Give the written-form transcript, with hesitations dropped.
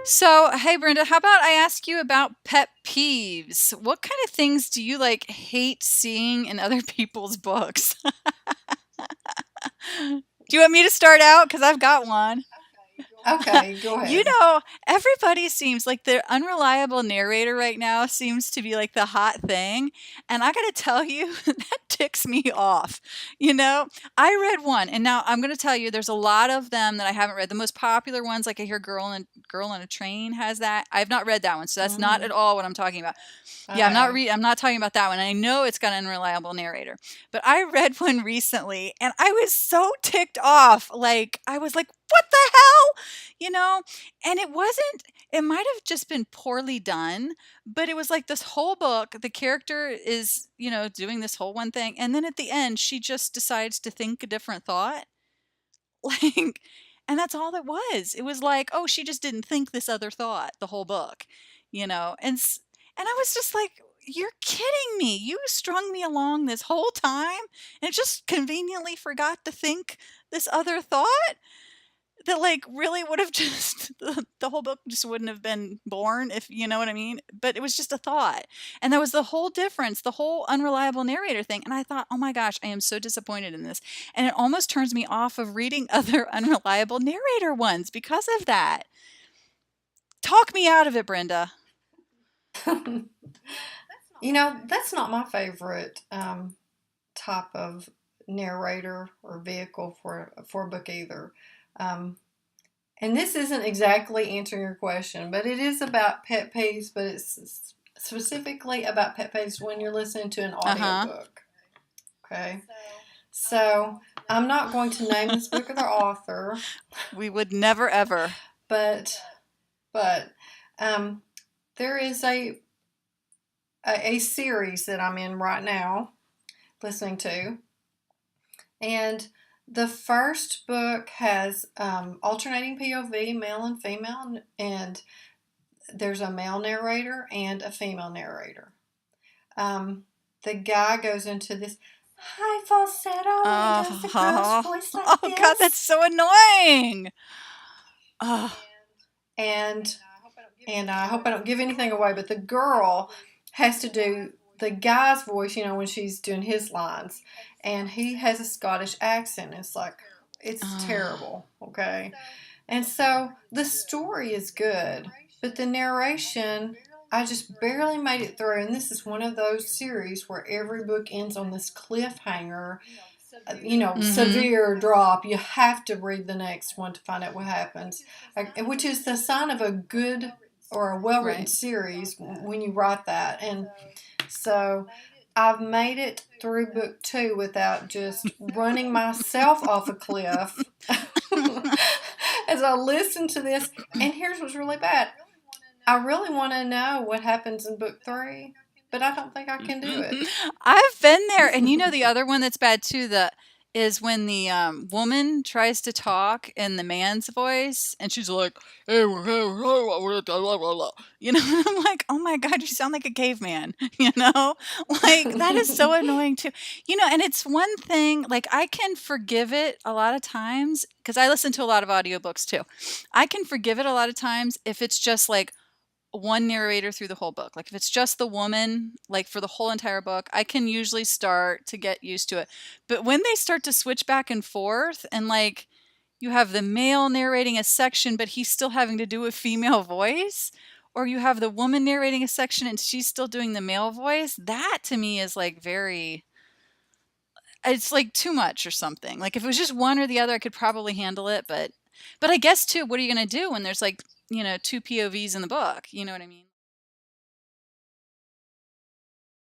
So, hey Brenda, how about I ask you about pet peeves? What kind of things do you like hate seeing in other people's books? Do you want me to start out? Because I've got one. Okay, go You ahead. know, everybody seems like the unreliable narrator right now seems to be like the hot thing. And I got to tell you, that ticks me off. You know, I read one, and now I'm going to tell you there's a lot of them that I haven't read. The most popular ones, like I hear Girl on a Train has that. I've not read that one, so that's not at Hmm. all what I'm talking about. I Yeah, have. I'm not talking about that one. I know it's got an unreliable narrator. But I read one recently and I was so ticked off. Like I was like, "What the hell?" You know? And it might have just been poorly done, but it was like this whole book, the character is, doing this whole one thing, and then at the end she just decides to think a different thought. Like, and that's all it was. It was like, oh, she just didn't think this other thought the whole book, and I was just like, you're kidding me. You strung me along this whole time and just conveniently forgot to think this other thought that like really would have just the whole book just wouldn't have been born, if you know what I mean. But it was just a thought, and that was the whole difference, the whole unreliable narrator thing. And I thought, oh my gosh, I am so disappointed in this, and it almost turns me off of reading other unreliable narrator ones because of that. Talk me out of it, Brenda. That's not my favorite type of narrator or vehicle for a book either. Um, and this isn't exactly answering your question, but it is about pet peeves, but it's specifically about pet peeves when you're listening to an Uh-huh. audiobook. Okay. So I'm not going to name this book or the author, We would never ever. but but um, there is a series that I'm in right now listening to. And the first book has alternating POV, male and female, and there's a male narrator and a female narrator. Um, the guy goes into this high falsetto and he does the girl's Oh, voice like oh God, that's this. so annoying. Oh, And and I hope I don't give anything away, but the girl has to do the guy's voice, when she's doing his lines, and he has a Scottish accent. It's like it's oh. terrible, okay? And so the story is good, but the narration, I just barely made it through. And this is one of those series where every book ends on this cliffhanger, Mm-hmm. severe drop. You have to read the next one to find out what happens, which is the sign of a good or a well written Right. series when you write that. And so I've made it through book two without just running myself off a cliff as I listen to this. And here's what's really bad, I really want to know what happens in book three, but I don't think I can do it. I've been there, and you know the other one that's bad too. The is when the woman tries to talk in the man's voice, and she's like, "Hey, you know." I'm like, "Oh my God, you sound like a caveman." You know, like that is so annoying too. And it's one thing. Like I can forgive it a lot of times because I listen to a lot of audiobooks too. I can forgive it a lot of times if it's just like one narrator through the whole book. Like if it's just the woman, like for the whole entire book, I can usually start to get used to it. But when they start to switch back and forth and like you have the male narrating a section, but he's still having to do a female voice, or you have the woman narrating a section and she's still doing the male voice, that to me is like it's like too much or something. Like if it was just one or the other, I could probably handle it, but I guess too, what are you going to do when there's like, two POVs in the book? You know what I mean?